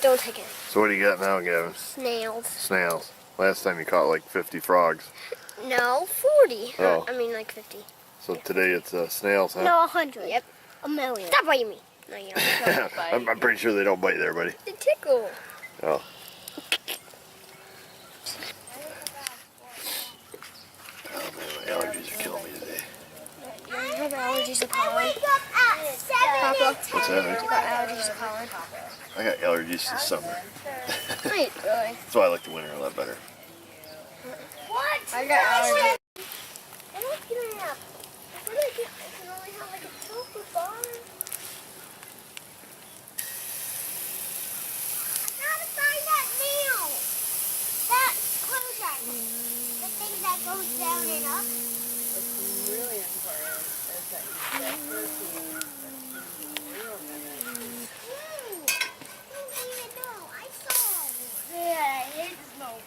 Don't take it. So what do you got now, Gavin? Snails. Snails. Last time you caught like 50 frogs. No, 40. Oh. I mean like 50. So today it's snails, huh? No, 100. Yep. A million. Stop biting me. No, you don't. I'm pretty sure they don't bite there, buddy. They tickle. Oh. Oh man, my allergies are killing me today. You have allergies to pollen? What's that? You got allergies to pollen? I got allergies this summer. Wait, really? That's why I like the winter a lot better. What? I got allergies. I don't get it up. I can only have like a chocolate bar. I gotta find that nail. That closer. The thing that goes down and up. What's really important is that you get protein for real minutes. I don't even know. I saw it. Yeah, I hate the smoke.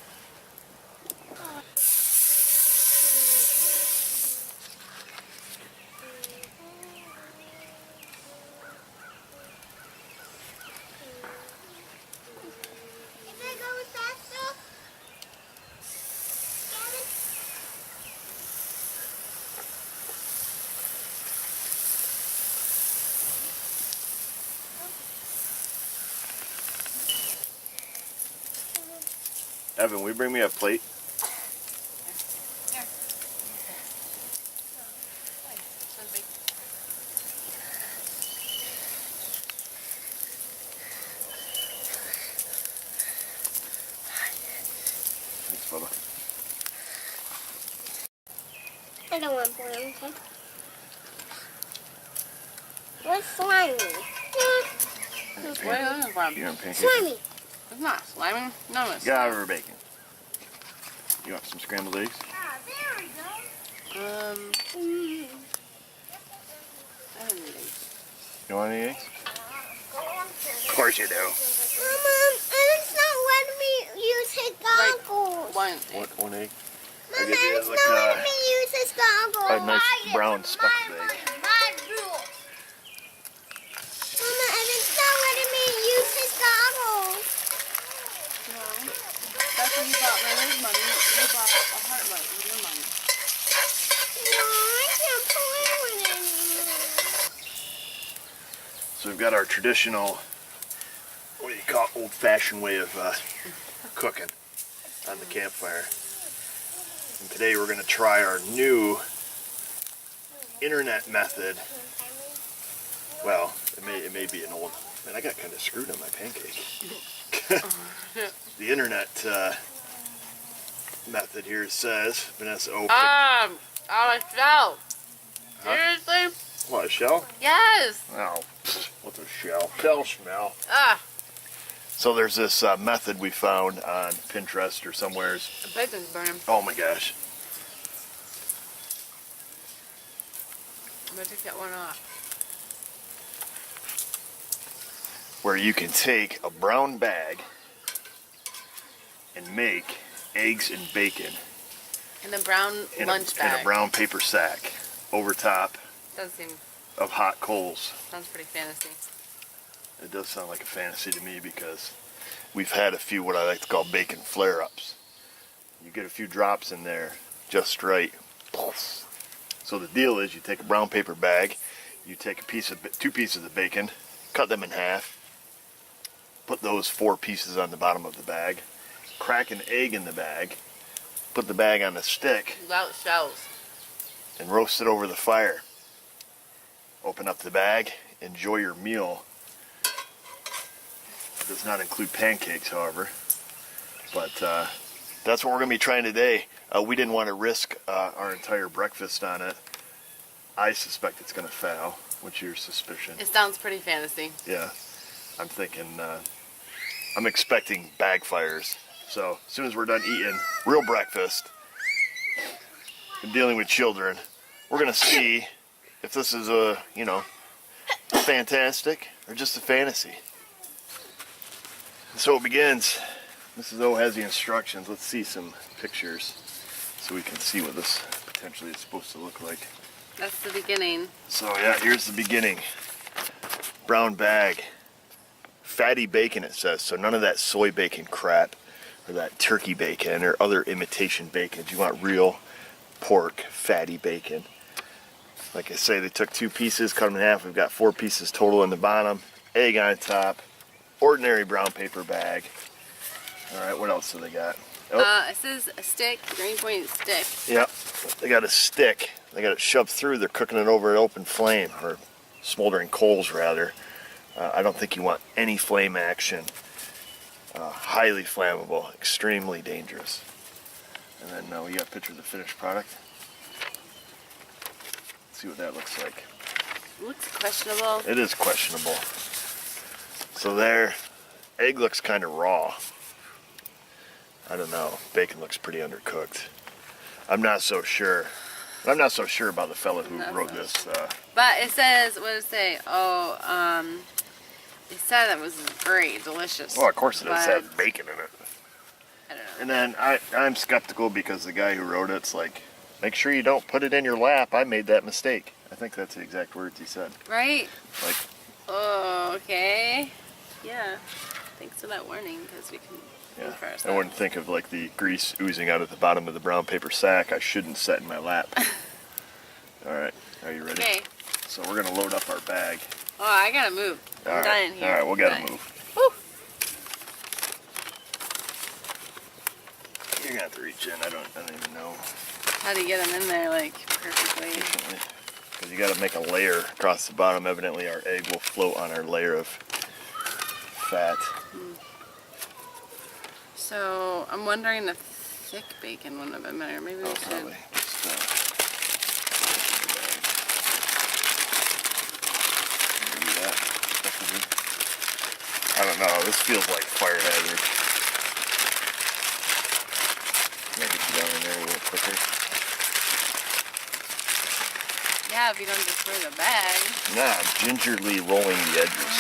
Evan, will you bring me a plate? Thanks, Bubba. I don't want boiled, okay? What's slimy? Where is it from? You want pancakes? Slimy. It's not slimy. No, it's Got over bacon. You want some scrambled eggs? Ah, there we go. I don't need eggs. You want any eggs? Of course you do. Mama, it's not letting me use his goggles. One. One egg? Mama, give you it's like not letting me use his goggles. A nice brown speckled egg. Mama, it's not letting me use his goggles. No. That's when you bought Renee's money. You bought a heart light with your money. No, I can't play with it anymore. So we've got our traditional, what do you call it, old-fashioned way of cooking on the campfire. And today we're going to try our new internet method. Well, it may be an old, man, I got kind of screwed on my pancake. The internet method here says, Vanessa, open. Our shell. Seriously? What, a shell? Yes. Oh, what's a shell? Shell smell. Ah, So there's this method we found on Pinterest or somewheres. the bacon's burning. Oh my gosh. I'm gonna take that one off. Where you can take a brown bag and make eggs and bacon And the brown lunch bag. in a brown paper sack over top Does seem, of hot coals. sounds pretty fancy. It does sound like a fantasy to me because we've had a few what I like to call bacon flare-ups. You get a few drops in there just right. So the deal is you take a brown paper bag, you take two pieces of bacon, cut them in half, put those 4 pieces on the bottom of the bag, crack an egg in the bag, put the bag on a stick, Without shells. and roast it over the fire. Open up the bag, enjoy your meal. It does not include pancakes, however, but that's what we're going to be trying today. We didn't want to risk our entire breakfast on it. I suspect it's going to fail. What's your suspicion? It sounds pretty fantasy. Yeah, I'm thinking, I'm expecting bagfires. So as soon as we're done eating real breakfast and dealing with children, we're going to see if this is fantastic or just a fantasy. So it begins. Mrs. O has the instructions. Let's see some pictures so we can see what this potentially is supposed to look like. That's the beginning. So yeah, here's the beginning. Brown bag. fatty bacon, it says, so none of that soy bacon crap or that turkey bacon or other imitation bacons. You want real pork fatty bacon. Like I say, they took 2 pieces, cut them in half. We've got 4 pieces total in the bottom, egg on top, ordinary brown paper bag. All right, what else do they got? Oh. It says a stick, green point stick. Yep, they got a stick. They got it shoved through. They're cooking it over an open flame, or smoldering coals rather. I don't think you want any flame action. Highly flammable, extremely dangerous. And then we got a picture of the finished product. Let's see what that looks like. Looks questionable. It is questionable. So there, egg looks kind of raw. I don't know. Bacon looks pretty undercooked. I'm not so sure. I'm not so sure about the fella who wrote this. But it says, what does it say? Oh, it said it was great, delicious. Well, of course it does but have bacon in it. I don't know. And then I'm skeptical because the guy who wrote it's like, make sure you don't put it in your lap. I made that mistake. I think that's the exact words he said. Right? Like, oh, okay. Yeah. Thanks for that warning, because we can yeah, first. I wouldn't think of like the grease oozing out at the bottom of the brown paper sack. I shouldn't set in my lap. All right, are you ready? Okay. So we're gonna load up our bag. Oh, I gotta move. I'm dying here. All right, we gotta Dying. move. Woo. You're gonna have to reach in. I don't even know. How do you get them in there, like, perfectly? Because you got to make a layer across the bottom. Evidently, our egg will float on our layer of fat. So, I'm wondering if thick bacon wouldn't have been better. Maybe we should. Probably. Maybe that. I don't know. This feels like fire hazard. Maybe get you down in there a little quicker. Yeah, if you don't destroy the bag. Nah, gingerly rolling the edges.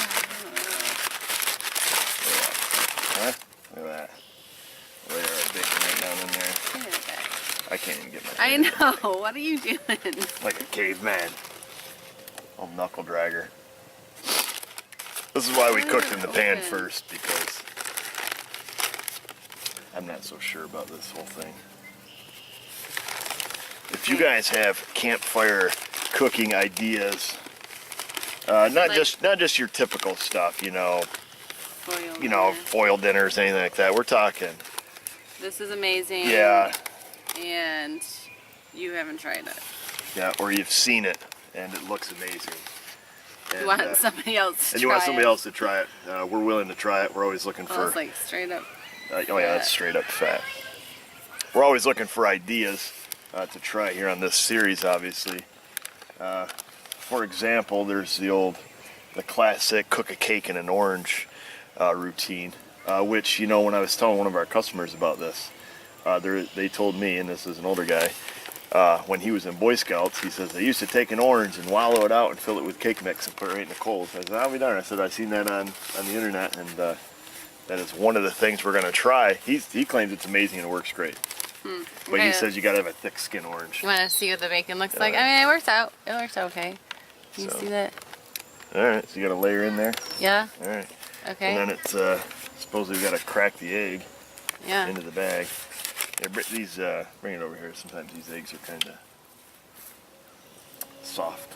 Huh? Look at that. Layer of bacon right down in there. I can't even get my hand in I know. What are you doing? like a caveman. Old knuckle dragger. This is why we cooked in the pan first, because I'm not so sure about this whole thing. If you guys have campfire cooking ideas, not just your typical stuff, foil dinners, anything like that. We're talking. This is amazing. Yeah. And you haven't tried it. Yeah, or you've seen it and it looks amazing. And, You want somebody else to and you want somebody else to try it. We're willing to try it. We're always looking for. It's like straight up. Oh yeah, that's straight up fat. We're always looking for ideas to try here on this series, obviously. For example, there's the classic cook a cake in an orange routine, which, when I was telling one of our customers about this, they told me, and this is an older guy, when he was in Boy Scouts, he says they used to take an orange and wallow it out and fill it with cake mix and put it right in the coals. I said, I'll be darned. I said, I've seen that on the internet, and that is one of the things we're going to try. He claims it's amazing and it works great. But he says you got to have a thick skin orange. You want to see what the bacon looks like? I mean, it works out. It works okay. Can you see that? All right, so you got a layer in there. Yeah. All right. Okay. And then it's supposedly we got to crack the egg into the bag. Yeah, bring it over here. Sometimes these eggs are kind of soft.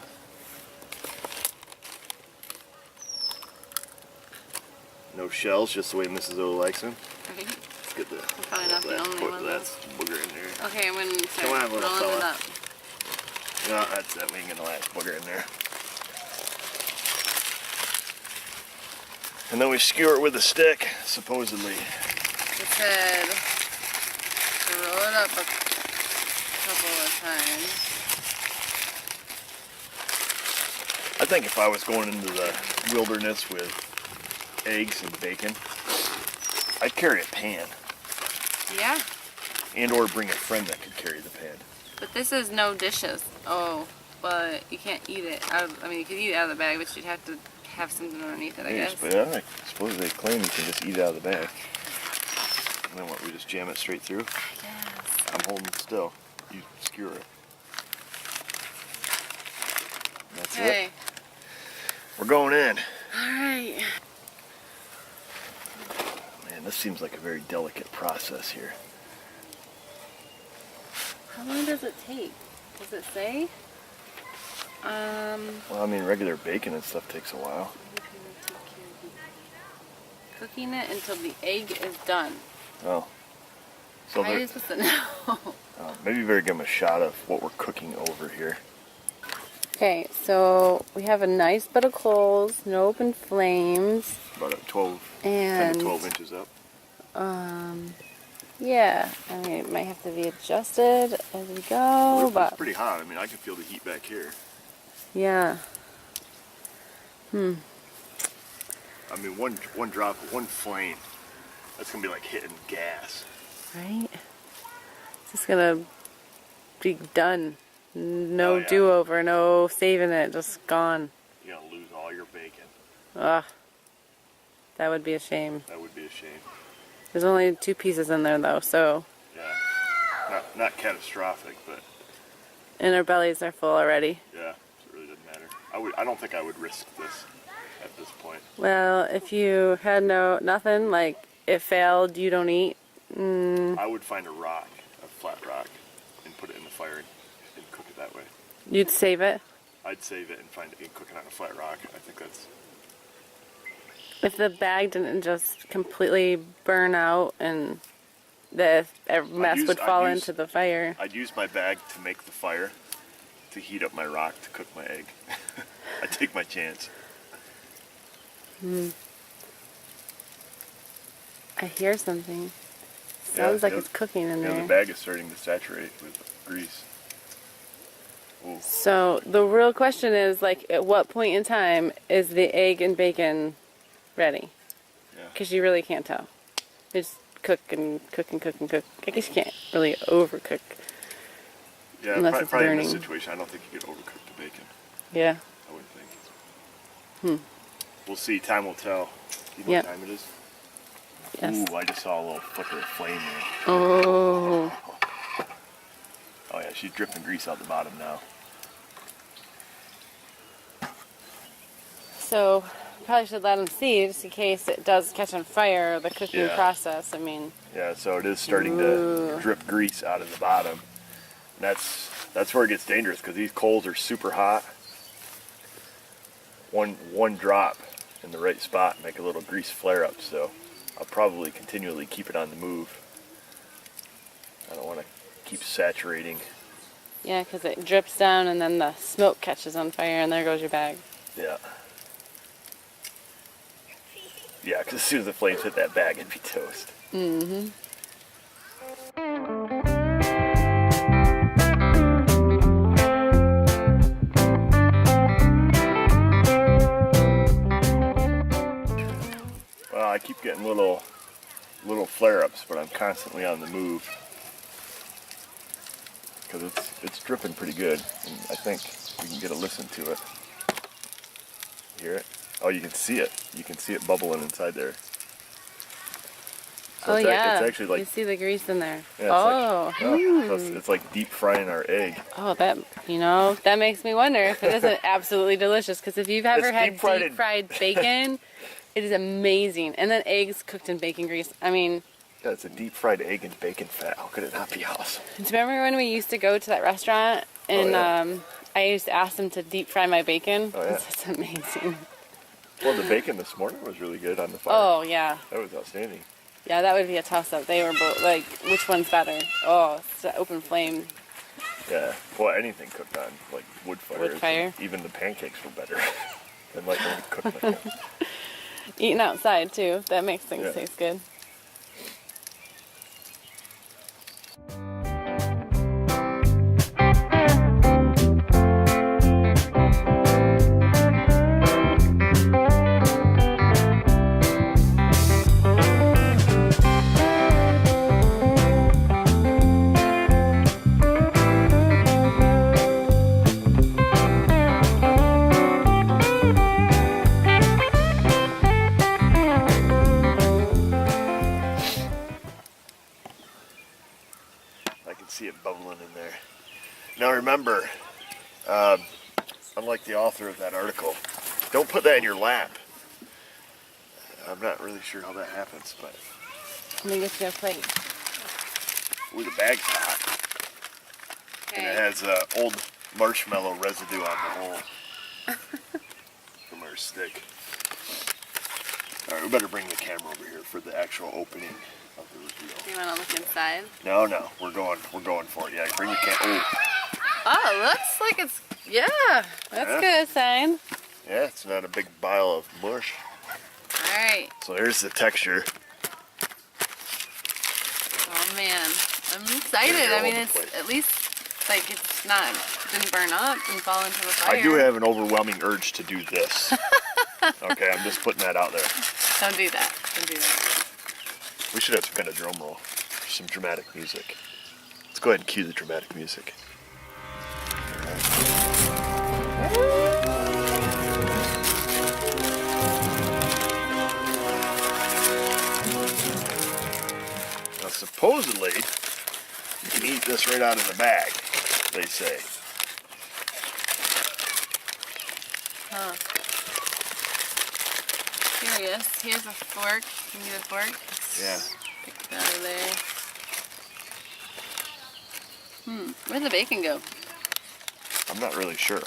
No shells, just the way Mrs. O likes them. Okay. Let's get the. Probably not the only one. That's booger in there. Okay, I'm going to Come on, little rolling it fella. up. No, that's that. We ain't gonna last booger in there. And then we skewer it with a stick, supposedly. It said to roll it up a couple of times. I think if I was going into the wilderness with eggs and bacon, I'd carry a pan. Yeah. And or bring a friend that could carry the pan. But this is no dishes. Oh, but you can't eat it out of, you could eat it out of the bag, but you'd have to have something underneath it, I guess. Yeah, I suppose they claim you can just eat it out of the bag. And then what, we just jam it straight through? Yes. I'm holding still. You skewer it. That's it. We're going in. Alright. Man, this seems like a very delicate process here. How long does it take? Does it say? Well, I mean, regular bacon and stuff takes a while. Cooking it until the egg is done. Oh. So How are you supposed to know? maybe you better give them a shot of what we're cooking over here. Okay, so we have a nice bed of coals, no open flames. About 10 And to 12 inches up. yeah, I mean, it might have to be adjusted as we go, It's but pretty hot. I mean, I can feel the heat back here. yeah. I mean, one drop, one flame, that's gonna be like hitting gas. Right? It's just gonna be done. No Oh, yeah. do-over, no saving it, just gone. You're gonna lose all your bacon. Ugh. That would be a shame. That would be a shame. There's only 2 pieces in there though, so. Yeah. Not catastrophic, but. And our bellies are full already. Yeah, it really doesn't matter. I don't think I would risk this at this point. Well, if you had nothing, like it failed, you don't eat. I would find a rock, a flat rock, and put it in the fire and cook it that way. You'd save it. I'd save it and cook it on a flat rock. I think that's. If the bag didn't just completely burn out and the mess would fall into the fire. I'd use my bag to make the fire, to heat up my rock, to cook my egg. I'd take my chance. I hear something. Sounds like it's cooking in Yeah, there. the bag is starting to saturate with grease. Ooh. So the real question is, like, at what point in time is the egg and bacon ready? Yeah. Because you really can't tell. You just cook and cook and cook and cook. I guess you can't really overcook. Yeah, Unless it's probably in burning. this situation, I don't think you could overcook the bacon. Yeah. I wouldn't think. We'll see. Time will tell. You know Yep. what time it is? Yes. Ooh, I just saw a little flicker of flame there. Oh. Oh yeah, she's dripping grease out the bottom now. So probably should let them see just in case it does catch on fire, the cooking Yeah. process. I mean, Yeah, so it is starting to drip grease out of the bottom. And that's where it gets dangerous because these coals are super hot. One drop in the right spot make a little grease flare up. So I'll probably continually keep it on the move. I don't want to keep saturating. yeah, because it drips down and then the smoke catches on fire and there goes your bag. Yeah. Yeah, because as soon as the flames hit that bag, it'd be toast. Mm-hmm. Well, I keep getting little flare-ups, but I'm constantly on the move because it's dripping pretty good, and I think we can get a listen to it. Hear it? Oh, you can see it. You can see it bubbling inside there. So Oh yeah, it's actually like you see the grease in there. yeah, Oh, so it's like deep frying our egg. oh, that makes me wonder if it isn't absolutely delicious. Because if you've ever It's had deep-fried deep fried bacon, it is amazing. And then eggs cooked in bacon grease. I mean, Yeah, it's a deep fried egg and bacon fat. How could it not be awesome? do you remember when we used to go to that restaurant and yeah. I used to ask them to deep fry my bacon? Oh, yeah. It's amazing. Well, the bacon this morning was really good on the fire. Oh yeah, That was outstanding. yeah, that would be a toss-up. They were both like, which one's better? Oh, it's the open flame. Yeah. Well, anything cooked on like wood fire. Wood fire. Even the pancakes were better than like when we cooked like that. Eating outside too. That makes things Yeah. taste good. I can see it bubbling in there. Now remember, unlike the author of that article, don't put that in your lap. I'm not really sure how that happens, but Let me get you a plate. Ooh, the bag's hot. And it has old marshmallow residue on the whole from our stick. All right, we better bring the camera over here for the actual opening of the reveal. Do you want to look inside? No, we're going for it. Yeah, bring the camera. Oh, it looks like it's, yeah, that's Yeah. good sign. Yeah, it's not a big pile of mush. All right. So here's the texture. Oh man, I'm excited. Here, I mean, hold the it's plate. at least like it's not, didn't burn up and fall into the fire. I do have an overwhelming urge to do this. Okay, I'm just putting that out there. Don't do that. Don't do that. We should have some kind of drum roll, some dramatic music. Let's go ahead and cue the dramatic music. Now, supposedly, you can eat this right out of the bag, they say. Huh. Curious. Here's a fork. You need a fork? Yeah. Pick it out of there. Where'd the bacon go? I'm not really sure.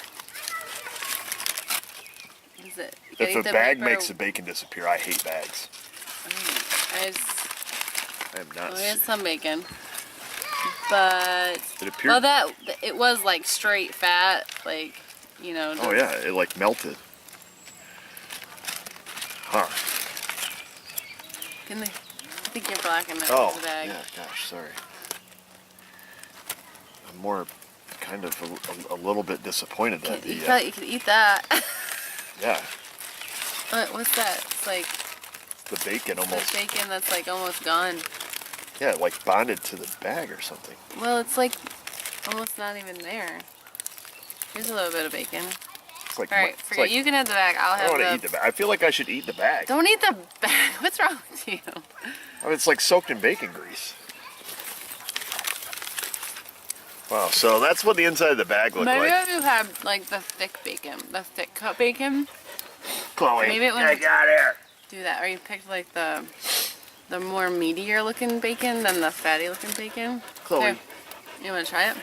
Is it? You If gotta a eat the bag paper- makes the bacon disappear, I hate bags. There's, I am not. well, there's some bacon. But, It appeared. well, that, it was like straight fat, like, you know. Oh yeah, it like melted. Huh. Can they, I think you're blacking that Oh, the bag. yeah, gosh, sorry. I'm more kind of a little bit disappointed that You the, could eat that. yeah, What's that? It's like the bacon the almost, bacon that's like almost gone. yeah, like bonded to the bag or something. Well, it's like almost not even there. Here's a little bit of bacon. It's like, All right, it's forget like you can have the bag. I'll I don't want to have eat the bag. I feel like I should eat the bag. Don't eat the bag. What's wrong with you? I mean, it's like soaked in bacon grease. Wow, so that's what the inside of the bag looked Maybe like. if you had like the thick bacon, the thick cut bacon, Chloe, maybe it get wouldn't- out of here. do that. Or you picked like the more meatier looking bacon than the fatty looking bacon. Chloe. Here, you want to try it?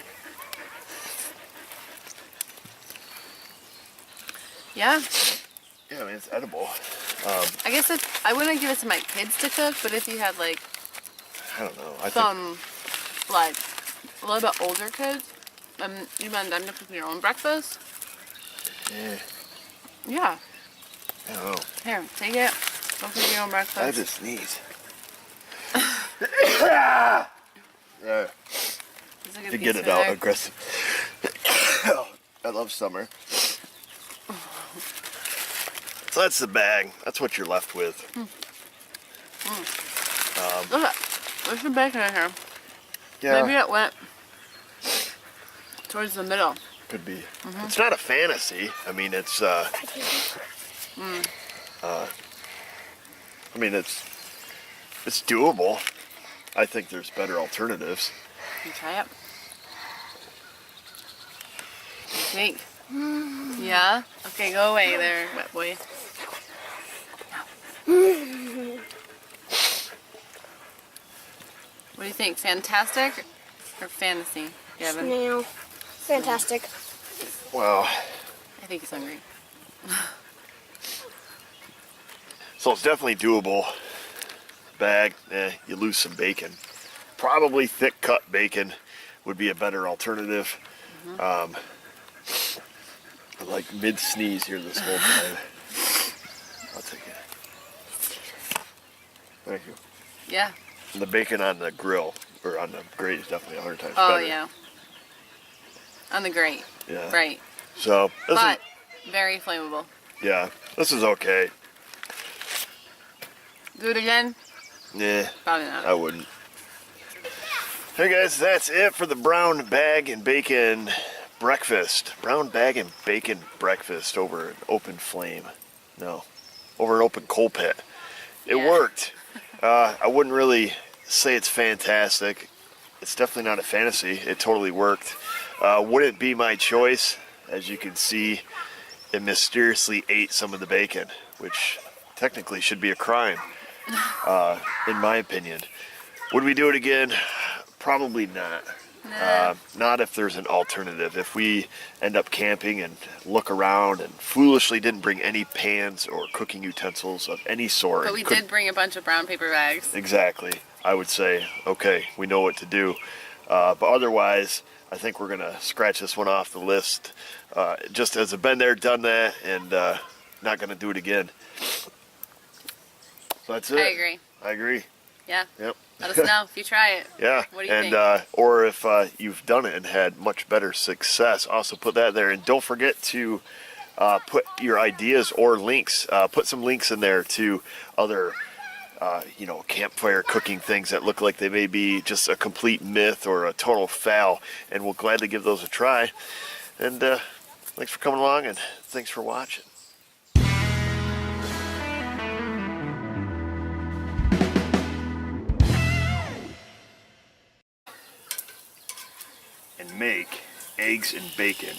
Yeah. Yeah, I mean, it's edible. I guess I wouldn't give it to my kids to cook, but if you had like I don't know. I think some like a little bit older kids, you want them to cook your own breakfast? Yeah. I don't know. Here, take it. Go cook your own breakfast. I just sneeze. Yeah. It's a good To piece get of it out there. aggressive. I love summer. So that's the bag. That's what you're left with. Look at, there's some bacon in here. Yeah, Maybe it went towards the middle. could be. It's not a fantasy. I mean, it's. I mean, it's doable. I think there's better alternatives. You try it. What do you think? Yeah? Okay, go away there, wet boy. What do you think? Fantastic or fantasy, Gavin? Snail. Fantastic. Well, I think he's hungry. so it's definitely doable. Bag, you lose some bacon. Probably thick cut bacon would be a better alternative. I'm like mid sneeze here this whole time. I'll take it. Thank you. Yeah. And the bacon on the grill or on the grate is definitely 100 times Oh, better. yeah. On the grate. Yeah. Right. So this But very flammable. yeah, this is okay. Do it again? Yeah, Probably not. I wouldn't. Hey guys, that's it for the brown bag and bacon breakfast. Brown bag and bacon breakfast over an open flame. No, over an open coal pit. It Yeah. worked. I wouldn't really say it's fantastic. It's definitely not a fantasy. It totally worked. Wouldn't be my choice. As you can see, it mysteriously ate some of the bacon, which technically should be a crime. in my opinion. Would we do it again? Probably not. Not if there's an alternative. If we end up camping and look around and foolishly didn't bring any pans or cooking utensils of any sort. But we did bring a bunch of brown paper bags. Exactly. I would say, okay, we know what to do. But otherwise, I think we're going to scratch this one off the list. Just as I've been there, done that, and not going to do it again. So that's it. I agree. Yeah. Yep. Let us know if you try it. Yeah. What do you think? Or if you've done it and had much better success, also put that there. And don't forget to put your ideas or links. Put some links in there to other, campfire cooking things that look like they may be just a complete myth or a total fail. And we'll gladly give those a try. And thanks for coming along, and thanks for watching. And make eggs and bacon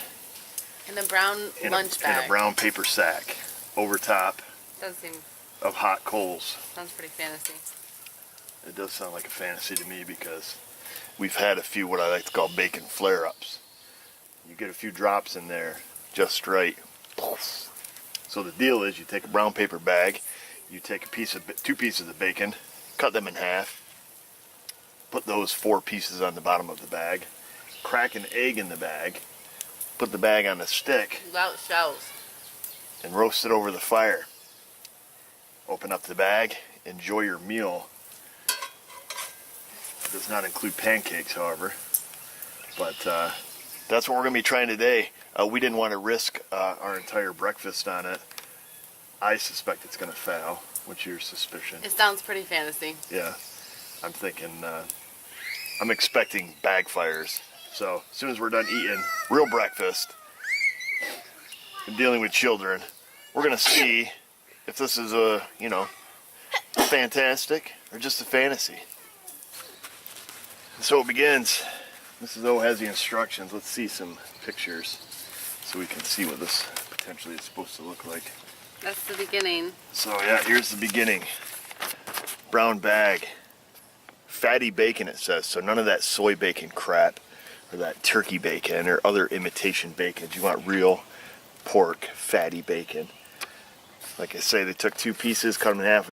in a brown lunch bag. In a brown paper sack over top Does seem of hot coals. sounds pretty fantasy. It does sound like a fantasy to me because we've had a few what I like to call bacon flare-ups. You get a few drops in there just right. So the deal is you take a brown paper bag, you take two pieces of bacon, cut them in half, put those 4 pieces on the bottom of the bag, crack an egg in the bag, put the bag on a stick, Without shells. and roast it over the fire. Open up the bag, enjoy your meal. It does not include pancakes, however. But that's what we're going to be trying today. We didn't want to risk our entire breakfast on it. I suspect it's going to fail. What's your suspicion? It sounds pretty fantasy. Yeah, I'm thinking, I'm expecting bag fires. So as soon as we're done eating real breakfast and dealing with children, we're going to see if this is fantastic or just a fantasy. And so it begins. Mrs. O has the instructions. Let's see some pictures so we can see what this potentially is supposed to look like. That's the beginning. So yeah, here's the beginning. Brown bag. Fatty bacon, it says. So none of that soy bacon crap or that turkey bacon or other imitation bacons. You want real pork, fatty bacon. Like I say, they took 2 pieces, cut them in half.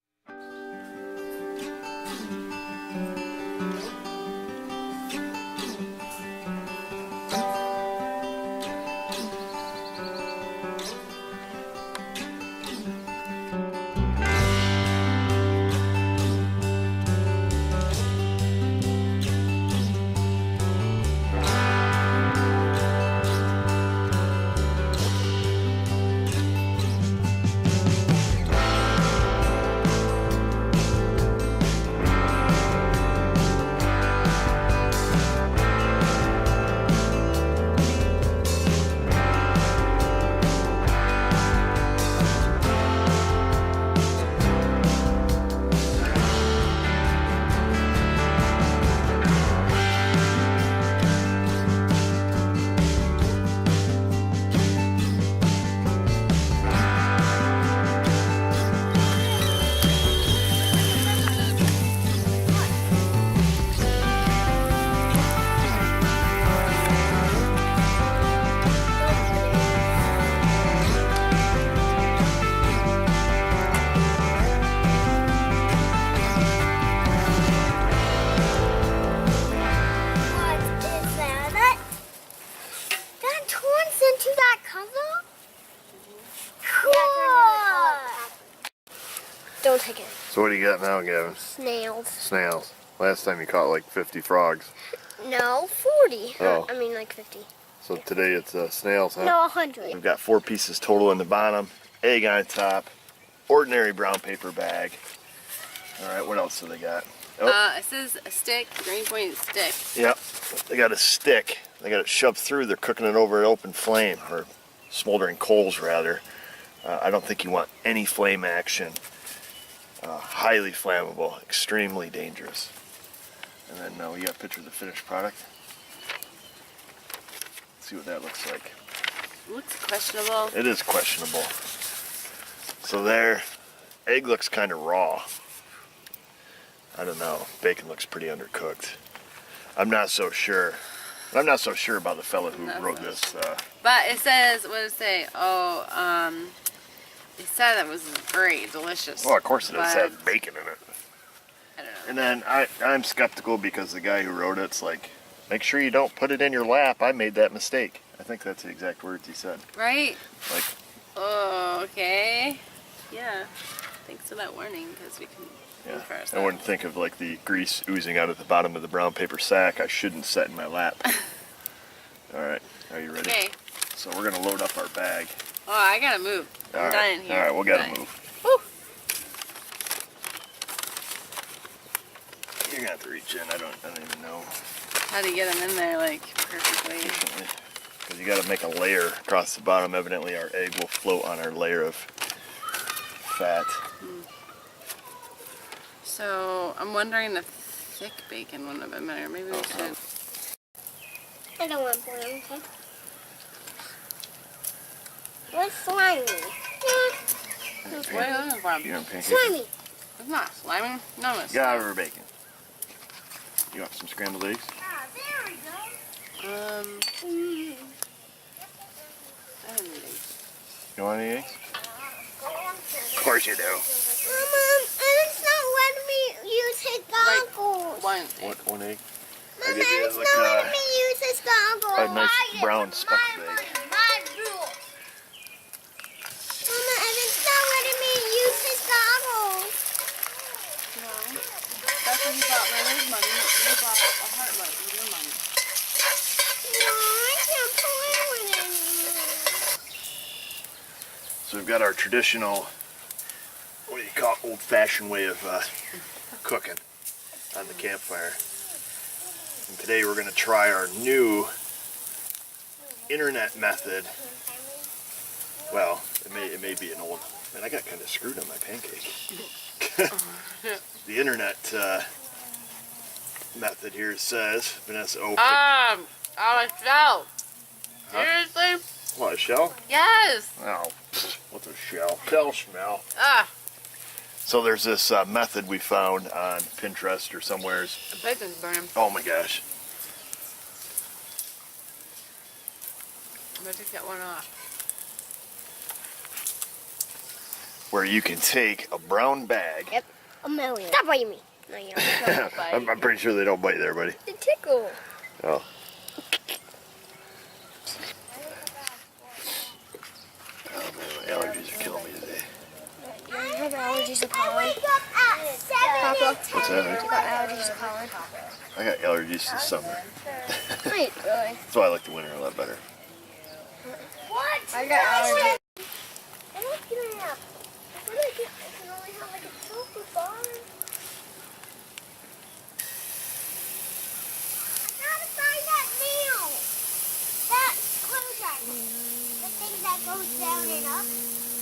Don't take it. So what do you got now, Gavin? Snails. Snails. Last time you caught like 50 frogs. No, 40. Oh. I mean like 50. So today it's snails, huh? No, 100. We've got 4 pieces total in the bottom, egg on top, ordinary brown paper bag. All right, what else do they got? Oh. It says a stick, green point stick. Yep, they got a stick. They got it shoved through. They're cooking it over an open flame, or smoldering coals rather. I don't think you want any flame action. Highly flammable, extremely dangerous. And then we got a picture of the finished product. Let's see what that looks like. Looks questionable. It is questionable. So there, egg looks kind of raw. I don't know. Bacon looks pretty undercooked. I'm not so sure. I'm not so sure about the fella who wrote this. But it says, what does it say? Oh, it said it was great, delicious. Well, of course it does but have bacon in it. I don't know. And then I'm skeptical because the guy who wrote it's like, make sure you don't put it in your lap. I made that mistake. I think that's the exact words he said. Right? Like, oh, okay. Yeah. Thanks for that warning, because we can yeah, first. I wouldn't think of like the grease oozing out at the bottom of the brown paper sack. I shouldn't set in my lap. All right, are you ready? Okay. So we're gonna load up our bag. Oh, I gotta move. I'm All right. dying here. All right, we gotta Dying. move. Woo. You're gonna have to reach in. I don't even know. How do you get them in there, like, perfectly? Because you got to make a layer across the bottom. Evidently, our egg will float on our layer of fat. So, I'm wondering if thick bacon wouldn't have been better. Maybe we should. I don't want boiled egg. What's slimy? Where is it from? You want pancakes? Slimy. It's not slimy. No, it's Get out of our bacon. You want some scrambled eggs? Ah, there we go. I don't need eggs. You want any eggs? Of course you do. Mama, it's not letting me use his goggles. One egg. One egg? Mama, I'll give you it's like not letting me use his goggles. a nice brown speckled egg. My rules. Mama, and it's not letting me use his goggles. No. That's when you bought Lily's money. You bought a heart light with your money. No, I can't play with it anymore. So we've got our traditional, what do you call it, old-fashioned way of cooking on the campfire. And today we're going to try our new internet method. Well, it may be an old, man, I got kind of screwed on my pancake. The internet method here says, Vanessa, Shell. Seriously? What, a shell? Yes. Oh, what's a shell? Shell smell. Ah, So there's this method we found on Pinterest or somewheres. the bacon's burning. Oh my gosh. I'm gonna take that one off. Where you can take a brown bag. Yep, a million. Stop biting me. No, you don't. I'm pretty sure they don't bite there, buddy. The tickle. Oh. Oh man, my allergies are killing me today. You have allergies to pollen? What's that? You got allergies to pollen? I got allergies this summer. Wait, really? That's why I like the winter a lot better. What? I got allergies. I don't get it up. I feel like I can only have like a chocolate bar. I gotta find that nail. That closure. The thing that goes down and up.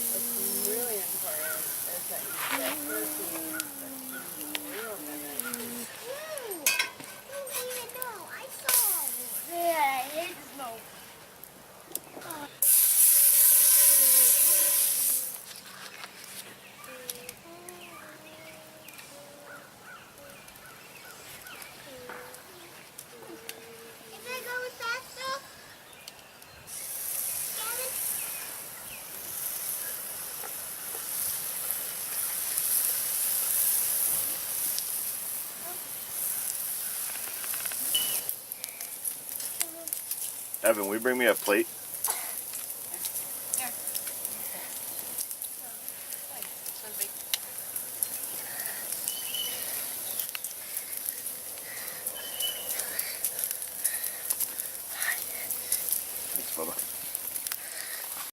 What's really important is that you get protein that's real minutes. I don't even know. I saw it. Yeah, I hate the snow. Evan, will you bring me a plate?